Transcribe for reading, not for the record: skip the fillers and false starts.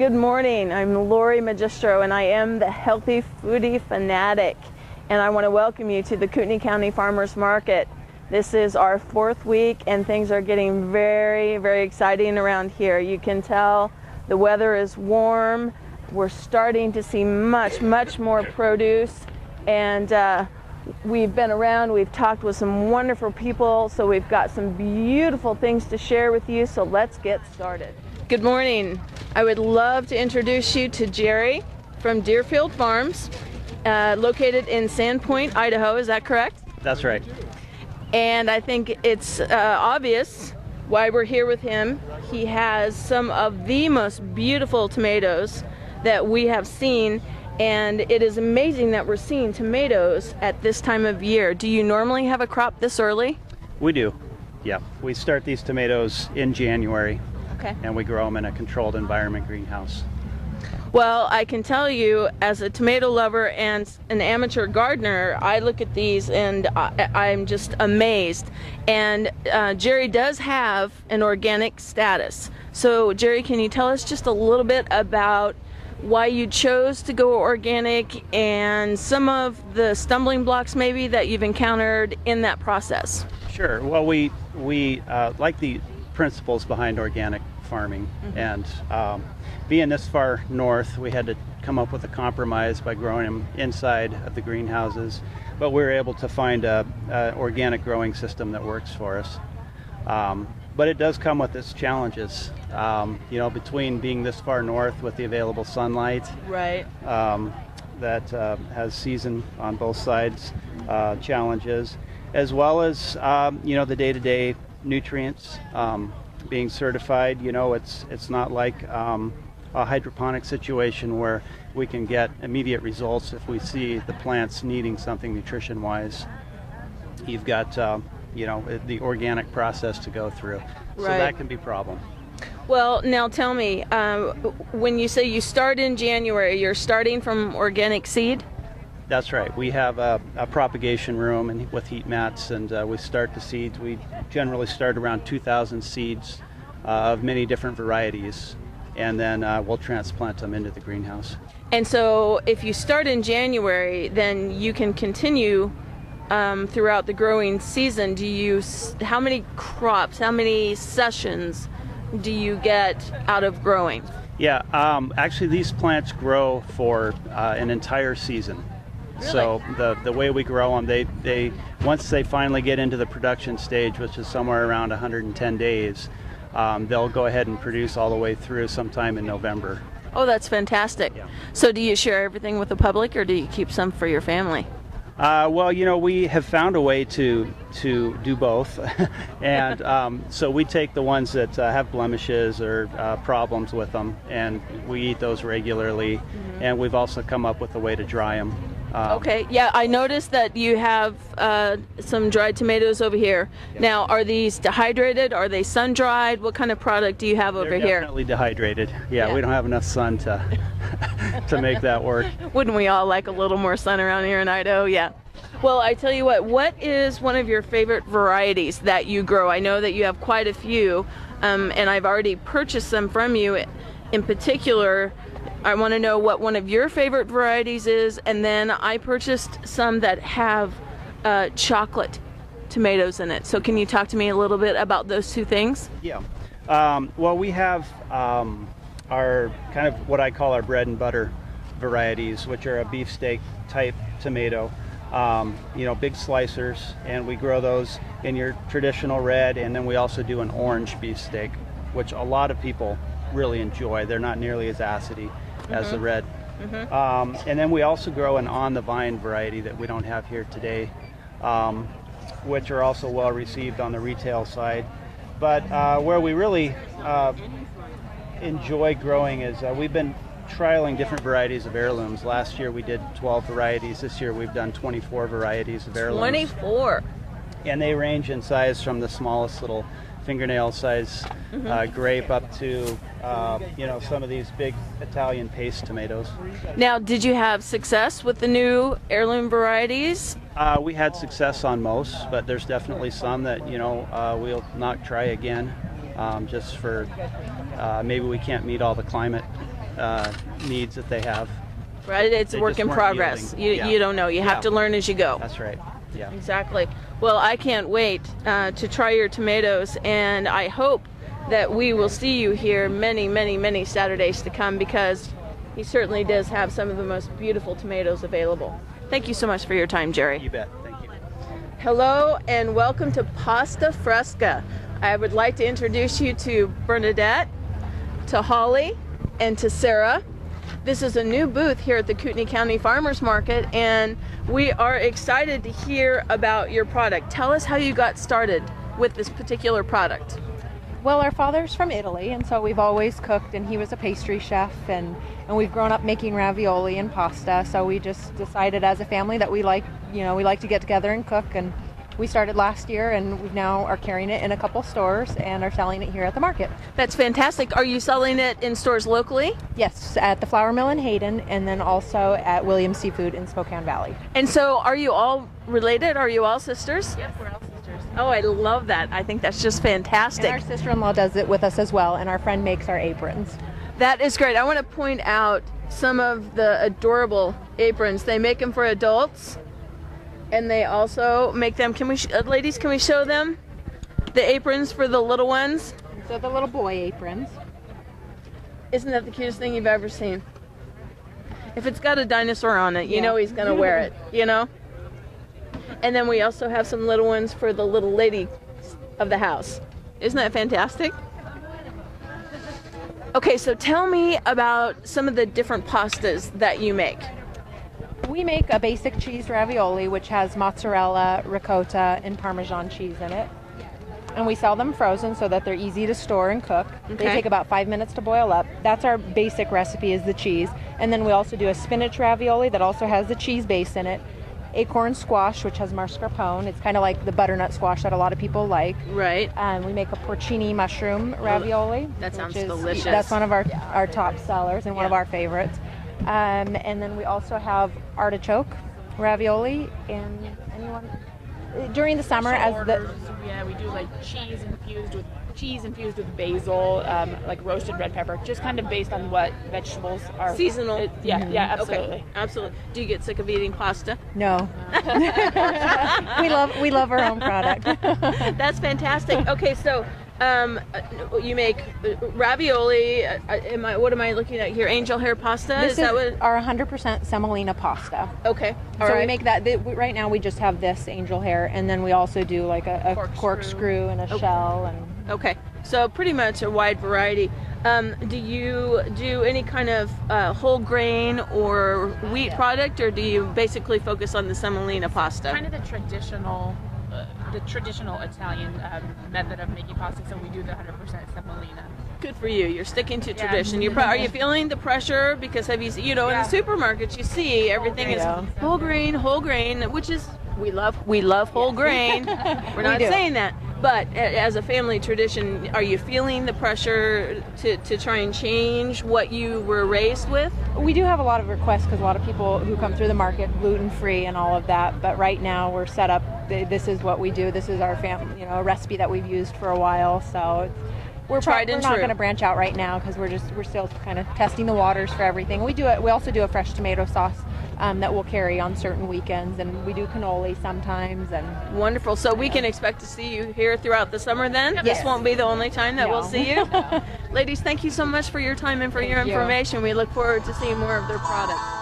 Good morning. I'm Lori Magistro, and I am the Healthy Foodie Fanatic, and I want to welcome you to the Kootenai County Farmers Market. This is our 4th week, and things are getting very, very exciting around here. You can tell the weather is warm. We're starting to see much more produce, and we've been around, we've talked with some wonderful people, so we've got some beautiful things to share with you, so let's get started. Good morning. I would love to introduce you to Jerry from Deerfield Farms, located in Sandpoint, Idaho. Is that correct? That's right. And I think it's obvious why we're here with him. He has some of the most beautiful tomatoes that we have seen, and it is amazing that we're seeing tomatoes at this time of year. Do you normally have a crop this early? We do. Yeah. We start these tomatoes in January. Okay. And we grow them in a controlled environment greenhouse. Well, I can tell you, as a tomato lover and an amateur gardener, I look at these and I'm just amazed. And Jerry does have an organic status. So Jerry, can you tell us just a little bit about why you chose to go organic and some of the stumbling blocks maybe that you've encountered in that process? Sure. Well, we like the principles behind organic farming, and being this far north, we had to come up with a compromise by growing them inside of the greenhouses, but we were able to find a organic growing system that works for us. But it does come with its challenges, between being this far north with the available sunlight, right, that has season on both sides, challenges, as well as the day-to-day nutrients. Being certified, it's not like a hydroponic situation where we can get immediate results if we see the plants needing something nutrition-wise. You've got the organic process to go through, so right. That can be a problem. Well, now tell me, when you say you start in January, you're starting from organic seed? That's right. We have a propagation room and with heat mats, and we start the seeds. We generally start around 2,000 seeds of many different varieties, and then we'll transplant them into the greenhouse. And so if you start in January, then you can continue throughout the growing season. How many crops, how many sessions do you get out of growing? Yeah, actually these plants grow for an entire season. Really? So the way we grow them, they once they finally get into the production stage, which is somewhere around 110 days, they'll go ahead and produce all the way through sometime in November. Oh, that's fantastic. Yeah. So do you share everything with the public, or do you keep some for your family? Well, we have found a way to do both, and so we take the ones that have blemishes or problems with them, and we eat those regularly, and we've also come up with a way to dry them. Okay, yeah, I noticed that you have some dried tomatoes over here. Yep. Now, are these dehydrated? Are they sun-dried? What kind of product do you have over here? They're definitely dehydrated. Yeah, we don't have enough sun to make that work. Wouldn't we all like a little more sun around here in Idaho? Yeah. Well, I tell you what is one of your favorite varieties that you grow? I know that you have quite a few, and I've already purchased them from you. In particular, I want to know what one of your favorite varieties is, and then I purchased some that have chocolate tomatoes in it. So can you talk to me a little bit about those two things? Yeah. Well, we have our kind of what I call our bread and butter varieties, which are a beefsteak type tomato. Big slicers, and we grow those in your traditional red, and then we also do an orange beefsteak, which a lot of people really enjoy. They're not nearly as acidy as the red. And then we also grow an on-the-vine variety that we don't have here today, which are also well received on the retail side. But where we really enjoy growing is we've been trialing different varieties of heirlooms. Last year we did 12 varieties. This year we've done 24 varieties of heirlooms. 24? And they range in size from the smallest little fingernail size grape up to some of these big Italian paste tomatoes. Now, did you have success with the new heirloom varieties? We had success on most, but there's definitely some that we'll not try again, just for maybe we can't meet all the climate needs that they have. Right, it's a work in progress. You don't know. You have to learn as you go. That's right. Yeah. Exactly. Well, I can't wait to try your tomatoes, and I hope that we will see you here many, many, many Saturdays to come, because he certainly does have some of the most beautiful tomatoes available. Thank you so much for your time, Jerry. You bet. Thank you. Hello and welcome to Pasta Fresca. I would like to introduce you to Bernadette, to Holly, and to Sarah. This is a new booth here at the Kootenai County Farmers Market, and we are excited to hear about your product. Tell us how you got started with this particular product. Well, our father's from Italy, and so we've always cooked, and he was a pastry chef, and we've grown up making ravioli and pasta. So we just decided as a family that we like to get together and cook, and we started last year, and we now are carrying it in a couple stores and are selling it here at the market. That's fantastic. Are you selling it in stores locally? Yes, at the Flour Mill in Hayden, and then also at Williams Seafood in Spokane Valley. And so are you all related? Are you all sisters? Yes, we're all sisters. Oh, I love that. I think that's just fantastic. And our sister-in-law does it with us as well, and our friend makes our aprons. That is great. I want to point out some of the adorable aprons. They make them for adults, and they also make them, ladies, can we show them the aprons for the little ones? So the little boy aprons. Isn't that the cutest thing you've ever seen? If it's got a dinosaur on it, you know he's going to wear it, you know? And then we also have some little ones for the little lady of the house. Isn't that fantastic? Okay, so tell me about some of the different pastas that you make. We make a basic cheese ravioli, which has mozzarella, ricotta, and Parmesan cheese in it. And we sell them frozen so that they're easy to store and cook. Okay. They take about 5 minutes to boil up. That's our basic recipe, is the cheese. And then we also do a spinach ravioli that also has the cheese base in it. Acorn squash, which has mascarpone. It's kind of like the butternut squash that a lot of people like. Right. We make a porcini mushroom ravioli. That sounds delicious. That's one of our top sellers and one of our favorites. And then we also have artichoke ravioli. And anyone during the summer we do like cheese infused with basil, like roasted red pepper, just kind of based on what vegetables are seasonal. Yeah, absolutely. Okay. Absolutely. Do you get sick of eating pasta? No. we love our own product. That's fantastic. Okay, so you make ravioli. What am I looking at here? Angel hair pasta? This is our 100% semolina pasta. Okay. So we make that. Right now we just have this angel hair, and then we also do like a corkscrew and a shell. And okay. So pretty much a wide variety. Do you do any kind of whole grain or wheat product, or do you basically focus on the semolina pasta? Kind of the traditional Italian method of making pasta, so we do the 100% semolina. Good for you. You're sticking to tradition. Are you feeling the pressure? Because have you in the supermarkets you see everything is whole grain, which is we love whole grain. We're not saying that. But as a family tradition, are you feeling the pressure to try and change what you were raised with? We do have a lot of requests because a lot of people who come through the market gluten-free and all of that. But right now we're set up. This is what we do. This is our a recipe that we've used for a while. So we're not going to branch out right now because we're still kind of testing the waters for everything. We also do a fresh tomato sauce that we'll carry on certain weekends, and we do cannoli sometimes. And wonderful. So we can expect to see you here throughout the summer then? Yes. This won't be the only time that we'll see you? Ladies, thank you so much for your time and for your information. We look forward to seeing more of their products.